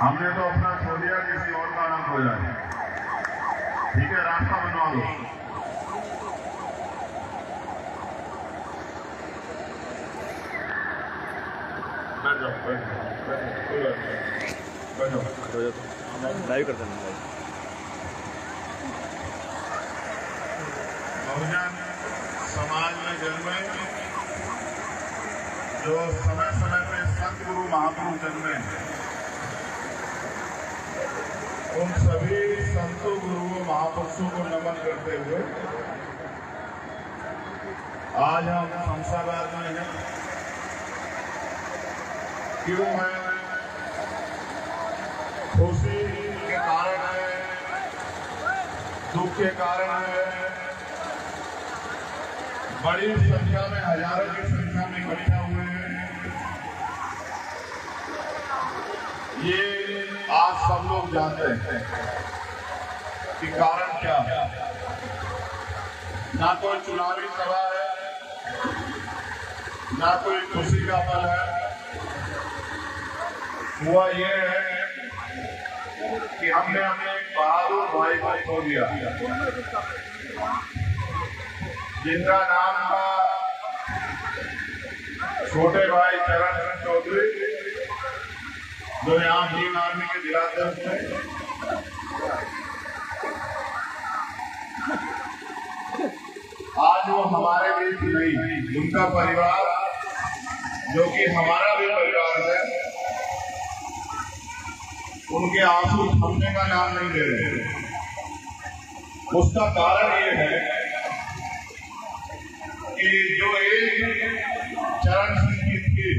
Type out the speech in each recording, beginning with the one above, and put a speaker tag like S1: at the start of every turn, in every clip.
S1: हमने तो अपना खो दिया, किसी और का नाम खो जाए। ठीक है, रास्ता बनवा लो।
S2: लाइव करते हैं।
S1: बहुजन समाज में जन्मे, जो समय समय पे संत गुरु महापुरुष जन्मे, उन सभी संतों गुरुओं महापुरुषों को नमन करते हुए आज हम शमशाबाद में हैं। क्यों है? खुशी के कारण है, दुख के कारण है, बड़ी संख्या में, हजारों की संख्या में इकट्ठा हुए हैं। ये आज सब लोग जानते हैं कि कारण क्या है। ना कोई चुनावी सभा है, ना कोई खुशी का पल है। हुआ ये है कि हमने अपने एक बहादुर भाई को खो दिया, जिनका नाम था छोटे भाई चरण सिंह चौधरी, जो यहाँ भीम आर्मी के जिलाध्यक्ष थे। आज वो हमारे बीच नहीं, उनका परिवार जो कि हमारा भी परिवार है, उनके आंसू थमने का नाम नहीं ले रहे। उसका कारण ये है कि जो एक चरण सिंह की थी,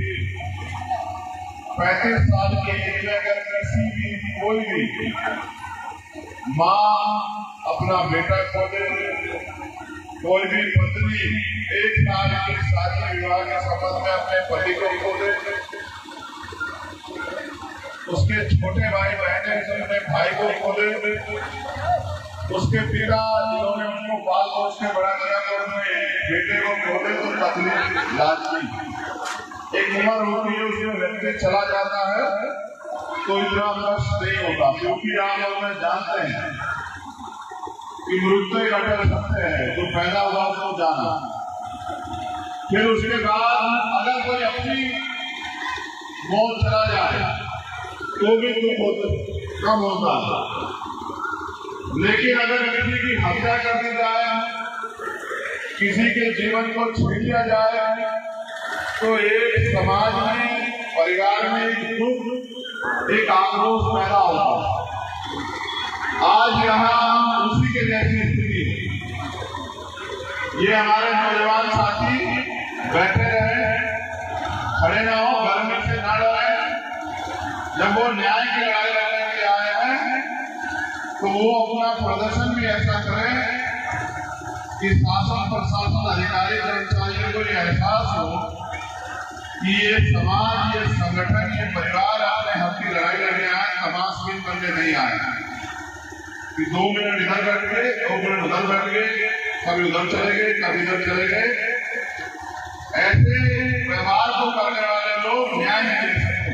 S1: 35 साल की एज में अगर किसी भी कोई भी माँ अपना बेटा खो दे, कोई भी पत्नी 1 साल की शादी विवाह के संबंध में अपने पति को खो दे, उसके छोटे भाई बहने अपने भाई को खो दे, उसके पिता जिन्होंने उसको पाल पोस के बड़ा किया तो अपने बेटे को खो दे, तो तकलीफ लाजमी। एक उम्र होती है, उसमें व्यक्ति चला जाता है तो इतना कष्ट नहीं होता, क्योंकि आप और मैं जानते हैं कि मृत्यु एक अटल सत्य है। जो पैदा हुआ उसको जाना, फिर उसके बाद अगर कोई अपनी मौत चला जाए तो भी दुख कम होता है, लेकिन अगर किसी की हत्या कर दी जाए, किसी के जीवन को छीन लिया जाए, तो एक समाज में, परिवार में एक दुख, एक आक्रोश पैदा होता है। आज यहाँ उसी के जैसी स्थिति है। ये हमारे नौजवान साथी बैठे रहे, खड़े ना हो, गर्मी से ना डरे। जब वो न्याय की लड़ाई लड़ने के लिए आए हैं तो वो अपना प्रदर्शन भी ऐसा करें कि शासन, प्रशासन, अधिकारी, कर्मचारियों को ये एहसास हो कि ये समाज, ये संगठन, ये परिवार अपने हक की लड़ाई लड़ने आए, तमाशबीन बनने नहीं आए कि 2 मिनट इधर बैठ गए, 2 मिनट उधर बैठ गए, कभी उधर चले गए, कभी इधर चले गए। ऐसे व्यवहार को करने वाले लोग न्याय नहीं दे सकते।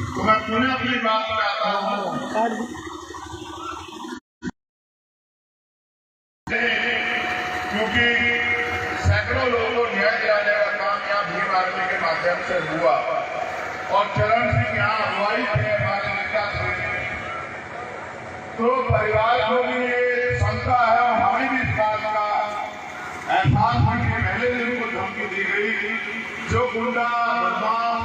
S1: तो मैं पुनः अपनी बात में आता हूँ, क्योंकि सैकड़ों लोगों को न्याय दिलाने का काम यहाँ भीम आर्मी के माध्यम से हुआ, और चरण सिंह यहाँ अगुवाई थे, हमारे नेता थे। तो परिवार को भी ये शंका है, और हमें भी इस बात का एहसास है कि पहले दिन को धमकी दी गई। जो गुंडा बदमाश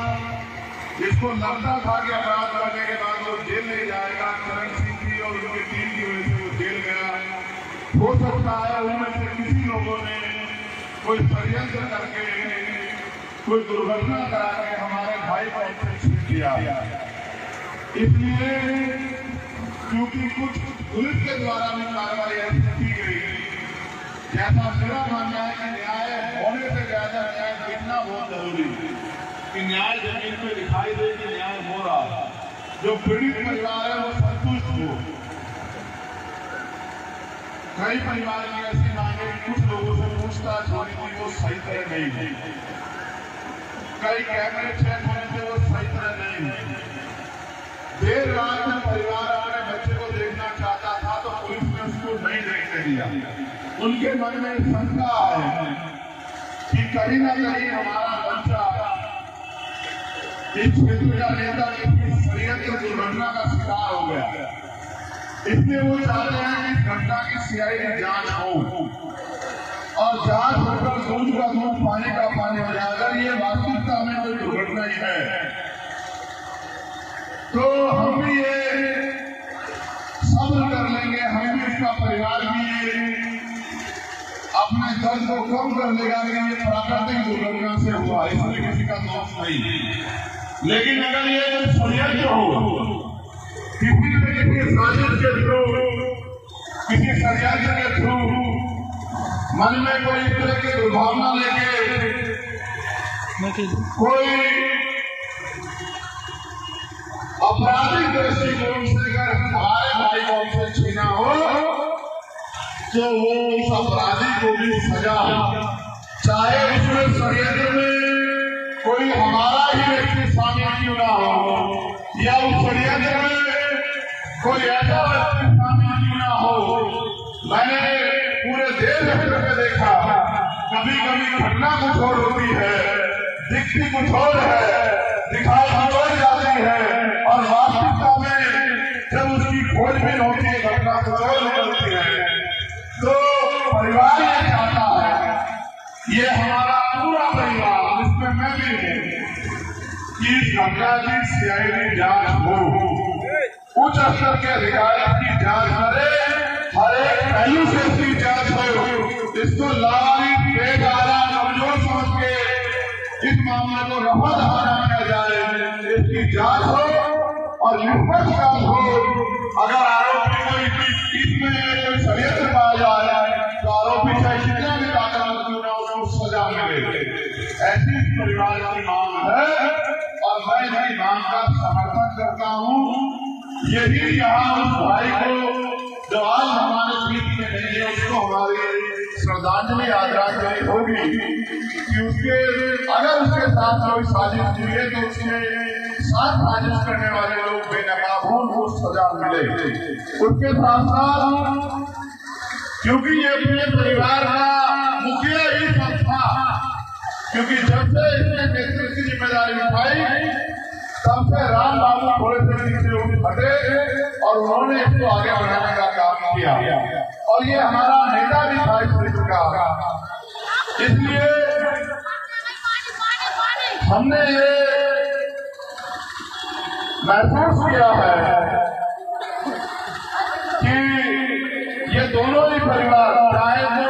S1: जिसको लगता था कि अपराध करने के बाद वो जेल नहीं जाएगा, चरण सिंह की और उनकी टीम की वजह से वो जेल गया। हो सकता है उनमें से किसी लोगों ने कोई षड्यंत्र करके, कोई दुर्घटना करा के हमारे भाई को हमसे छीन लिया। इसलिए क्योंकि कुछ पुलिस के द्वारा भी कार्रवाई ऐसी की गई, जैसा मेरा मानना है कि न्याय होने से ज्यादा न्याय दिखना बहुत जरूरी है, कि न्याय जमीन पे दिखाई दे कि न्याय हो रहा है। जो पीड़ित परिवार है वो संतुष्ट हो। कई परिवार की ऐसी मांगे, कुछ लोगों से पूछताछ होनी थी, वो सही तरह नहीं हुई। कई कैमरे चेक होने थे, वो सही तरह नहीं हुई। देश उनके मन में शंका है कि कहीं ना कहीं हमारा बच्चा इस क्षेत्र का नेता किसी षड्यंत्र दुर्घटना का शिकार हो गया। इसलिए वो चाहते हैं कि इस घटना की सीआईडी जांच हो और जांच होकर दूध का दूध पानी का पानी हो जाए। अगर ये वास्तविकता में कोई दुर्घटना ही है तो हम भी ये सब्र कर लेंगे, हम भी उसका परिवार भी अपने दर्द को कम कर लेगा कि ये प्राकृतिक दुर्घटना से हुआ, इसमें किसी का दोष नहीं। लेकिन अगर ये षड्यंत्र हो, किसी न किसी साजिश के थ्रू, किसी षड्यंत्र के थ्रू मन में कोई इस तरह की दुर्भावना लेके कोई आपराधिक दृष्टिकोण से अगर हमारे भाई को हमसे छीना हो तो वो उस अपराधी को भी सजा हो, चाहे उसमें षड्यंत्र में कोई हमारा ही व्यक्ति शामिल क्यों ना हो या उस षड्यंत्र में कोई ऐसा व्यक्ति शामिल क्यों ना हो। मैंने पूरे देश में देखा, कभी कभी घटना कुछ और होती है, दिखती कुछ और है, दिखाई कुछ और जाती है और वास्तविकता में जब उसकी खोजबीन होती है घटना कुछ और निकलती है। तो परिवार ये चाहता है, ये हमारा पूरा परिवार जिसमें मैं भी हूँ, कि इस घटना की सीआईडी जांच हो, उच्च स्तर के अधिकारी की जांच करे, हर एक पहलू से इसकी जांच हो, इसको लावारिस बेगारा कमजोर समझ के इस मामले को रफा दफा न किया जाए, इसकी जांच हो और निष्पक्ष जांच हो। अगर आरोपी को इसमें कोई षड्यंत्र पाया जाए तो आरोपी चाहे कितना भी ताकतवर क्यों ना उसको सजा मिले, ऐसी परिवार की मांग है और मैं इसकी मांग का समर्थन करता हूँ। यही यहाँ उस भाई को जो आज हमारे बीच में नहीं है उसको हमारी श्रद्धांजलि आदरांजलि होगी कि उसके अगर उसके साथ कोई साजिश हुई है तो उसके साथ साजिश करने वाले लोग बेनकाब हों, उनको सजा मिले। उसके साथ साथ क्योंकि ये अपने परिवार का मुखिया ही सब था, क्योंकि जब से इसने नेतृत्व की जिम्मेदारी उठाई तब से राम बाबू थोड़े से नीचे उठ हटे और उन्होंने इसको आगे बढ़ाने का काम किया और ये हमारा नेता भी था इस क्षेत्र का। इसलिए हमने ये महसूस किया है कि ये दोनों ही परिवार, चाहे तो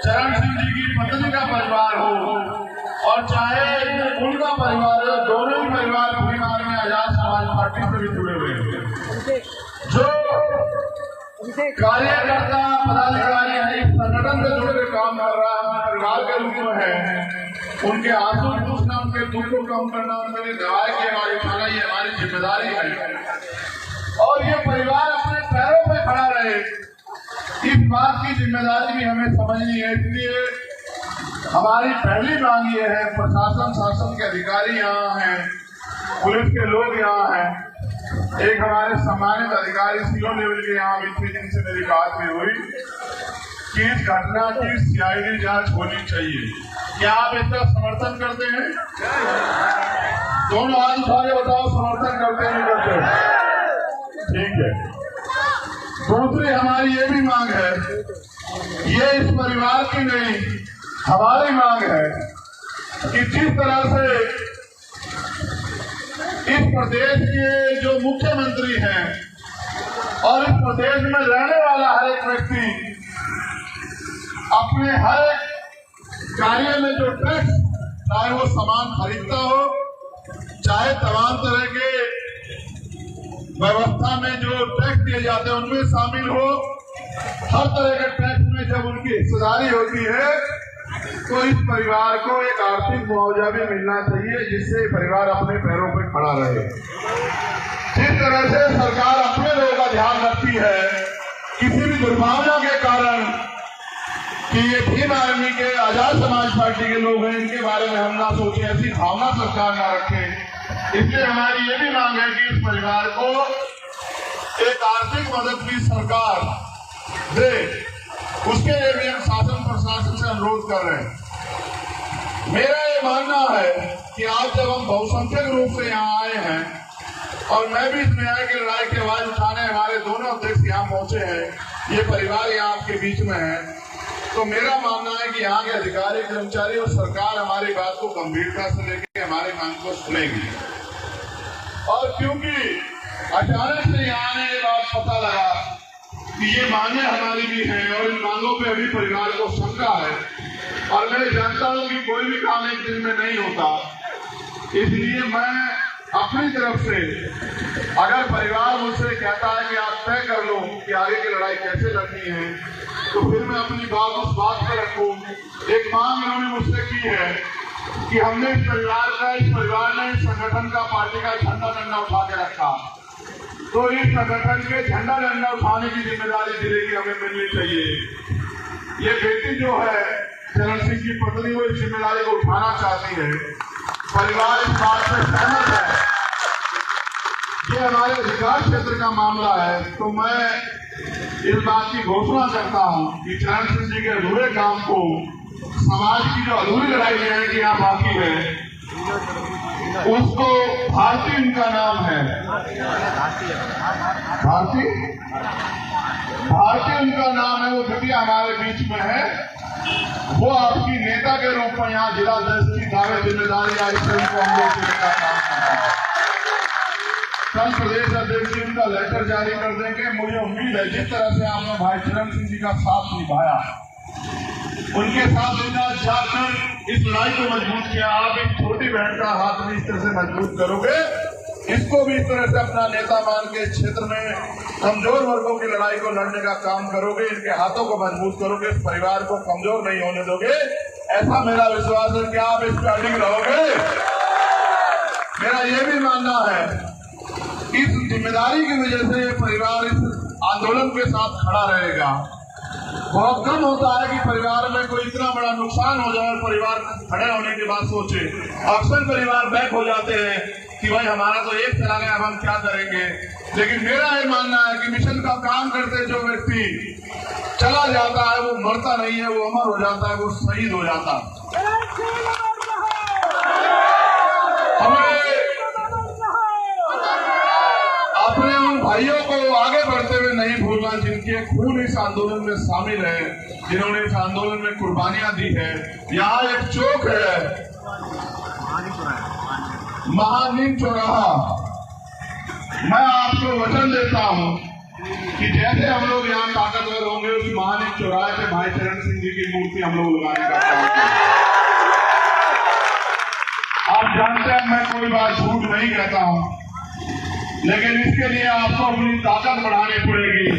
S1: चरण सिंह जी की पत्नी का परिवार हो और चाहे उनका परिवार हो, दोनों ही परिवार बिहार में आजाद समाज पार्टी से भी जुड़े हुए हैं। जो कार्यकर्ता पदाधिकारी है, इस संगठन से जुड़ के काम कर रहा है, परिवार के रूप में है, उनके आंसू पूछना, उनके दुख को कम करना, उनके लिए दवाई की हमारी उठाना, ये हमारी जिम्मेदारी है। और ये परिवार अपने पैरों पे खड़ा रहे, इस बात की जिम्मेदारी भी हमें समझनी है। इसलिए हमारी पहली मांग ये है, प्रशासन शासन के अधिकारी यहाँ हैं, पुलिस के लोग यहाँ हैं, एक हमारे सम्मानित अधिकारी सीओ लेवल के यहाँ भी थे जिनसे मेरी बात भी हुई कि इस घटना की सीआईडी जांच होनी चाहिए। क्या आप इसका समर्थन करते हैं? दोनों हाथ उठा के बताओ, समर्थन करते हैं नहीं करते? ठीक है। दूसरी हमारी ये भी मांग है, ये इस परिवार की नहीं हमारी मांग है कि जिस तरह से इस प्रदेश के जो मुख्यमंत्री हैं और इस प्रदेश में रहने वाला हर एक व्यक्ति अपने हर एक कार्य में जो टैक्स, चाहे वो सामान खरीदता हो, चाहे तमाम तरह के व्यवस्था में जो टैक्स दिए जाते हैं उनमें शामिल हो, हर तरह के टैक्स में जब उनकी हिस्सेदारी होती है तो इस परिवार को एक आर्थिक मुआवजा भी मिलना चाहिए, जिससे परिवार अपने पैरों पर खड़ा रहे। जिस तरह से सरकार अपने लोगों का ध्यान रखती है, किसी भी दुर्भावना के कारण कि ये भीम आर्मी के आजाद समाज पार्टी के लोग हैं, इनके बारे में हम ना सोचें, ऐसी भावना सरकार ना रखे। इसलिए हमारी ये भी मांग है कि इस परिवार को एक आर्थिक मदद भी सरकार दे उसके लिए भी हम शासन प्रशासन से अनुरोध कर रहे हैं। मेरा ये मानना है कि आज जब हम बहुसंख्यक रूप से यहाँ आए हैं और मैं भी इस न्याय की लड़ाई की आवाज उठाने हमारे दोनों अध्यक्ष यहाँ पहुंचे हैं, ये परिवार यहाँ आपके बीच में है, तो मेरा मानना है कि यहाँ के अधिकारी कर्मचारी और सरकार हमारी बात को गंभीरता से लेकर हमारी मांग को सुनेगी। और क्योंकि अचानक से यहाँ ने ये बात पता लगा कि ये मांगे हमारी भी हैं और इन मांगों पे अभी परिवार को शंका है, और मैं जानता हूँ कि कोई भी काम एक दिन में नहीं होता, इसलिए मैं अपनी तरफ से अगर परिवार मुझसे कहता है कि आप तय कर लो कि आगे की लड़ाई कैसे लड़नी है, तो फिर मैं अपनी बात उस बात पर रखूं। एक मांग इन्होंने मुझसे की है कि हमने इस परिवार ने इस संगठन का, पार्टी का झंडा डंडा उठा के रखा, तो इस संगठन के झंडा डंडा उठाने की जिम्मेदारी जिले की हमें मिलनी चाहिए। ये बेटी जो है चरण सिंह की पत्नी, वो इस जिम्मेदारी को उठाना चाहती है। परिवार इस बात से सहमत है, ये हमारे अधिकार क्षेत्र का मामला है, तो मैं इस बात की घोषणा करता हूं कि चरण सिंह जी के अधूरे काम को, समाज की जो अधूरी लड़ाई है कि यहाँ बाकी है, उसको भारती उनका नाम है, भारती उनका नाम है, वो घटिया हमारे बीच में है, वो आपकी नेता के रूप में यहाँ जिला अध्यक्ष की दावे जिम्मेदारी आई से उनको हम लोग का काम करना है। कल प्रदेश अध्यक्ष जी उनका लेटर जारी कर देंगे। मुझे उम्मीद है जिस तरह से आपने भाई चरण सिंह जी का साथ निभाया, उनके साथ जाकर इस लड़ाई को मजबूत किया, आप एक छोटी बहन का हाथ भी इस तरह से मजबूत करोगे, इसको भी इस तरह से अपना नेता मान के क्षेत्र में कमजोर वर्गों की लड़ाई को लड़ने का काम करोगे, इनके हाथों को मजबूत करोगे, इस परिवार को कमजोर नहीं होने दोगे, ऐसा मेरा विश्वास है कि आप इस पर अडिग रहोगे। मेरा ये भी मानना है इस जिम्मेदारी की वजह से ये परिवार इस आंदोलन के साथ खड़ा रहेगा। बहुत कम होता है कि परिवार में कोई इतना बड़ा नुकसान हो जाए और परिवार खड़े होने के बाद सोचे, अक्सर परिवार बैक हो जाते हैं कि भाई हमारा तो एक चला गया, अब हम क्या करेंगे। लेकिन मेरा ये मानना है कि मिशन का काम करते जो व्यक्ति चला जाता है वो मरता नहीं है, वो अमर हो जाता है, वो शहीद हो जाता है। हमें अपने उन भाइयों को आगे बढ़ते हुए नहीं भूलना जिनके खून इस आंदोलन में शामिल है, जिन्होंने इस आंदोलन में कुर्बानियां दी है। यहाँ एक चौक है, महानीम चौराहा, मैं आपको वचन देता हूं कि जैसे हम लोग यहाँ ताकतवर होंगे, उस महानीम चौराहे पे भाई चरण सिंह जी की मूर्ति हम लोग लगाने का काम करेंगे। आप जानते हैं मैं कोई बात झूठ नहीं कहता हूं, लेकिन इसके लिए आपको अपनी ताकत बढ़ानी पड़ेगी।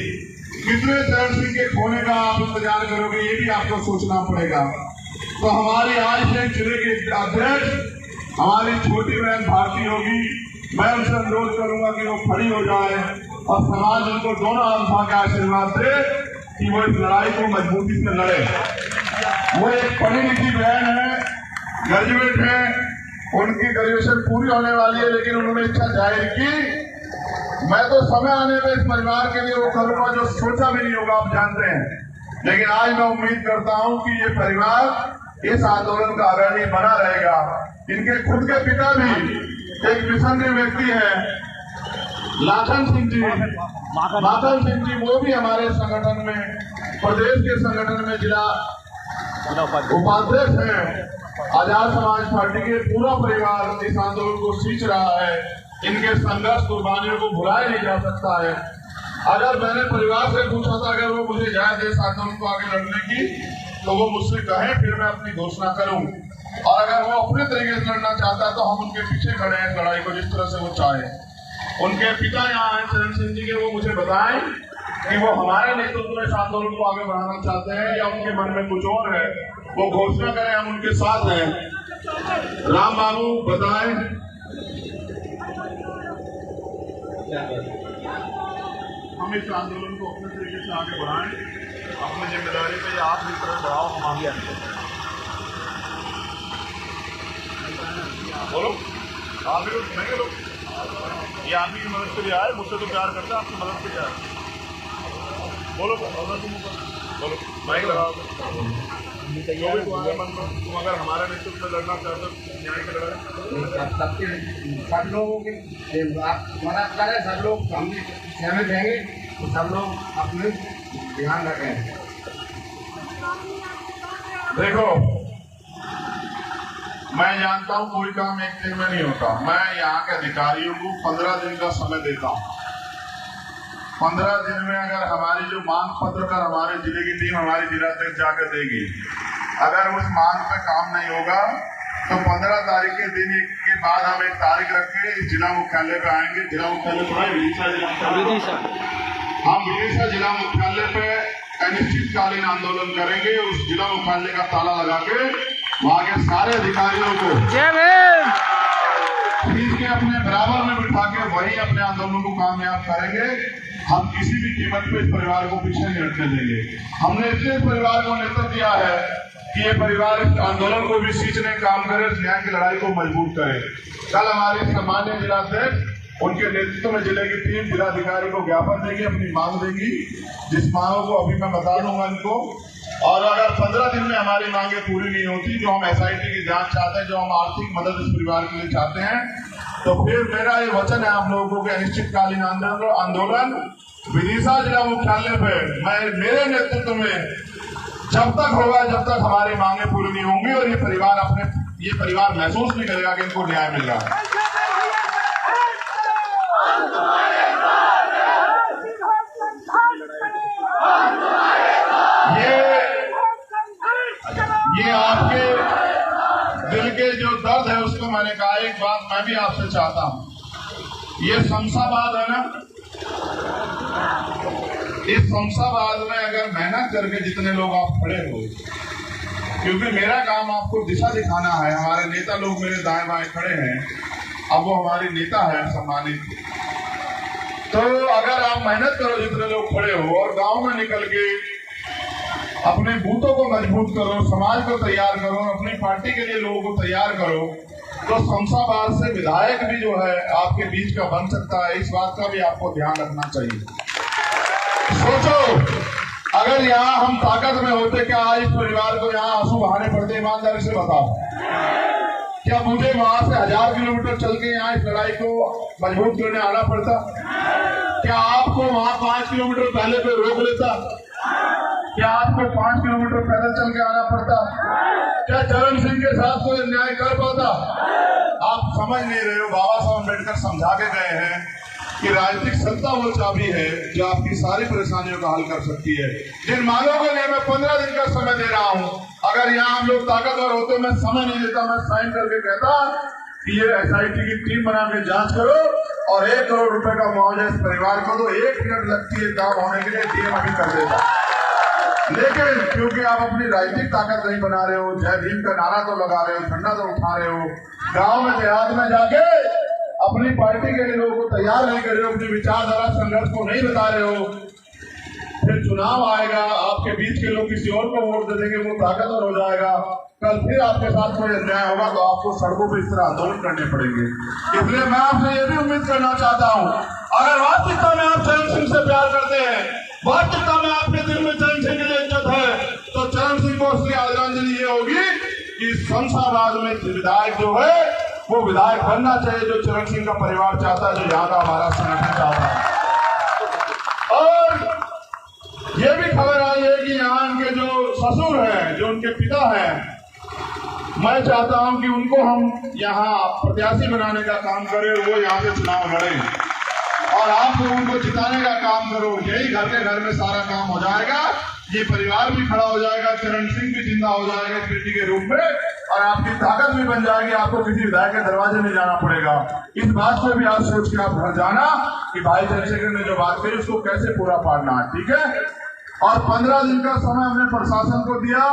S1: कितने चरण सिंह के खोने का आप इंतजार करोगे, ये भी आपको सोचना पड़ेगा। तो हमारी आज से जिले के अध्यक्ष हमारी छोटी बहन भारती होगी, मैं उनसे अनुरोध करूंगा कि वो खड़ी हो जाए और समाज उनको दोनों आस्था का आशीर्वाद दे कि वो इस लड़ाई को मजबूती से लड़े। वो एक पढ़ी लिखी बहन है, ग्रेजुएट है, उनकी ग्रेजुएशन पूरी होने वाली है, लेकिन उन्होंने इच्छा जाहिर की। मैं तो समय आने में इस परिवार के लिए वो करूंगा जो सोचा भी नहीं होगा, आप जानते हैं। लेकिन आज मैं उम्मीद करता हूं कि ये परिवार इस आंदोलन का अग्रणी बना रहेगा। इनके खुद के पिता भी एक मिशनरी व्यक्ति है, लाखन सिंह जी, वो भी हमारे संगठन में, प्रदेश के संगठन में जिला उपाध्यक्ष हैं। आजाद समाज पार्टी के पूरा परिवार इस आंदोलन को सींच रहा है। इनके संघर्ष कुर्बानियों को भुलाया नहीं जा सकता है। अगर मैंने परिवार से पूछा था अगर वो मुझे इजाजत दे इस आंदोलन को आगे लड़ने की, तो वो मुझसे कहे, फिर मैं अपनी घोषणा करूं। और अगर वो अपने तरीके से लड़ना चाहता है तो हम उनके पीछे खड़े हैं लड़ाई को जिस तरह से वो चाहे। उनके पिता यहाँ हैं चरण सिंह जी के, वो मुझे बताएं कि वो हमारे नेतृत्व में इस आंदोलन को आगे बढ़ाना चाहते हैं या उनके मन में कुछ और है, वो घोषणा करें, हम उनके साथ हैं। राम बाबू बताएं। हम इस आंदोलन को अपने तरीके से आगे बढ़ाएं, अपनी जिम्मेदारी पे आप भी तरह बढ़ाओ, हम आगे आते हैं। बोलो, आप भी लोग नहीं लोग, ये आदमी की मदद से भी आए, मुझसे तो प्यार करता है, आपकी मदद से क्या है। बोलो, बोलो, माइक लगाओ। तुम अगर हमारे नेतृत्व में लड़ना चाहते हो न्याय की लड़ाई,
S3: सब लोगों के मना करें, सब लोग हम सहमत रहेंगे तो सब लोग अपने ध्यान रखें।
S1: देखो, मैं जानता हूं कोई काम एक दिन में नहीं होता। मैं यहाँ के अधिकारियों को 15 दिन का समय देता हूँ। 15 दिन में अगर हमारी जो मांग पत्र कर हमारे जिले की टीम हमारी जिला अध्यक्ष जाकर देगी, अगर उस मांग पे काम नहीं होगा तो 15 तारीख के दिन के बाद हम एक तारीख रख के इस जिला मुख्यालय पे आएंगे। जिला मुख्यालय पर हम विदिशा जिला मुख्यालय पे अनिश्चितकालीन आंदोलन करेंगे। उस जिला मुख्यालय का ताला लगा के वहां के सारे अधिकारियों को खींच के अपने बराबर में बिठा के वही अपने आंदोलन को कामयाब करेंगे। हम किसी भी कीमत पे इस परिवार को पीछे नहीं हटने देंगे। हमने इसलिए इस परिवार को नेतृत्व दिया है कि ये परिवार इस आंदोलन को भी सींचने काम करे, इस न्याय की लड़ाई को मजबूत करे। कल हमारी सम्मान्य जिलाध्यक्ष उनके नेतृत्व में जिले की टीम जिलाधिकारी को ज्ञापन देगी, अपनी मांग देगी, जिस मांगों को अभी मैं बता दूंगा इनको। और अगर 15 दिन में हमारी मांगे पूरी नहीं होती, जो हम SIT की जांच चाहते हैं, जो हम आर्थिक मदद इस परिवार के लिए चाहते हैं, तो फिर मेरा ये वचन है आप लोगों को कि अनिश्चितकालीन आंदोलन विदिशा जिला मुख्यालय पे मेरे नेतृत्व में जब तक होगा, जब तक हमारी मांगे पूरी नहीं होंगी और ये परिवार महसूस नहीं करेगा कि इनको न्याय मिल रहा है। ये आपके दिल के जो दर्द है उसको मैंने कहा। एक बात मैं भी आपसे चाहता हूं, ये शमशाबाद है ना, इस शमशाबाद में अगर मेहनत करके जितने लोग आप खड़े हो, क्योंकि मेरा काम आपको दिशा दिखाना है। हमारे नेता लोग मेरे दाएं बाएं खड़े हैं, अब वो हमारी नेता है सम्मानित। तो अगर आप मेहनत करो, जितने लोग खड़े हो, और गांव में निकल के अपने बूथों को मजबूत करो, समाज को तैयार करो, अपनी पार्टी के लिए लोगों को तैयार करो, तो शमशाबाद से विधायक भी जो है आपके बीच का बन सकता है। इस बात का भी आपको ध्यान रखना चाहिए। सोचो, अगर यहाँ हम ताकत में होते, क्या आज इस परिवार को यहाँ आंसू बहाने पड़ते? ईमानदारी से बताओ, क्या मुझे वहां से 1000 किलोमीटर चल के यहाँ इस लड़ाई को मजबूत करने आना पड़ता? क्या आपको वहां 5 किलोमीटर पहले पे रोक लेता? क्या आपको 5 किलोमीटर पैदल चल के आना पड़ता? क्या चरण सिंह के साथ कोई अन्याय कर पाता? आप समझ नहीं रहे हो। बाबा साहब अम्बेडकर समझा के गए हैं कि राजनीतिक सत्ता वो चाबी है जो आपकी सारी परेशानियों का हल कर सकती है। जिन मांगों के लिए मैं 15 दिन का समय दे रहा हूं, अगर यहाँ हम लोग ताकतवर होते, मैं समय नहीं देता, मैं साइन करके कहता कि ये SIT की टीम बना के जांच करो और 1 करोड़ रुपए का मुआवजा इस परिवार को दो। 1 मिनट लगती है काम होने के लिए, DM अभी कर देता। लेकिन क्योंकि आप अपनी राजनीतिक ताकत नहीं बना रहे हो, जय भीम का नारा तो लगा रहे हो, झंडा तो उठा रहे हो, गांव में देहात में जाके अपनी पार्टी के लिए लोगों को तैयार नहीं कर रहे हो, अपनी विचारधारा संघर्ष को नहीं बता रहे हो, फिर चुनाव आएगा, आपके बीच के लोग किसी और को वोट दे देंगे, वो ताकतवर हो जाएगा, कल फिर आपके साथ कोई अन्याय होगा तो आपको सड़कों पर इस तरह आंदोलन करने पड़ेंगे। इसलिए मैं आपसे ये भी उम्मीद करना चाहता हूँ, अगर वास्तविकता में आप चरण सिंह से प्यार करते हैं, वास्तविकता में आपके दिल में चरण सिंह के लिए इज्जत है, तो चरण सिंह को उसकी आदरांजलि ये होगी कि शमशाबाद में विधायक जो है वो विधायक बनना चाहिए, जो चरण सिंह का परिवार चाहता है, जो यहाँ का हमारा संगठन चाहता है। और ये भी खबर आई है कि यहाँ इनके जो ससुर हैं, जो उनके पिता हैं, मैं चाहता हूं कि उनको हम यहाँ प्रत्याशी बनाने का काम करें, वो यहाँ से चुनाव लड़ें और आप लोग उनको जिताने का काम करो। यही घर के घर में सारा काम हो जाएगा, ये परिवार भी खड़ा हो जाएगा, चरण सिंह भी जिंदा हो जाएगा बेटी के रूप में, और आपकी ताकत भी बन जाएगी। आपको किसी विधायक के दरवाजे नहीं जाना पड़ेगा। इस बात को भी आप सोच के आप घर जाना कि भाई चंद्रशेखर ने जो बात कही उसको कैसे पूरा पाड़ना है, ठीक है। और 15 दिन का समय हमने प्रशासन को दिया,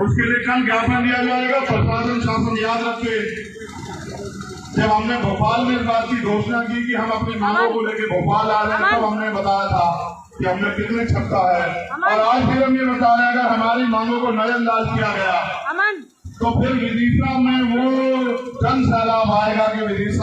S1: उसके लिए कल ज्ञापन दिया जाएगा। प्रशासन शासन याद रखे, जब हमने भोपाल में इस बात की घोषणा की कि हम अपनी मांगों को लेकर भोपाल आ रहे हैं, तब हमने बताया था कि हमने कितने छपता है, और आज फिर हम ये बता रहे हैं अगर हमारी मांगों को नजरअंदाज किया गया तो फिर विदिशा में वो जन सैलाब आएगा कि विदिशा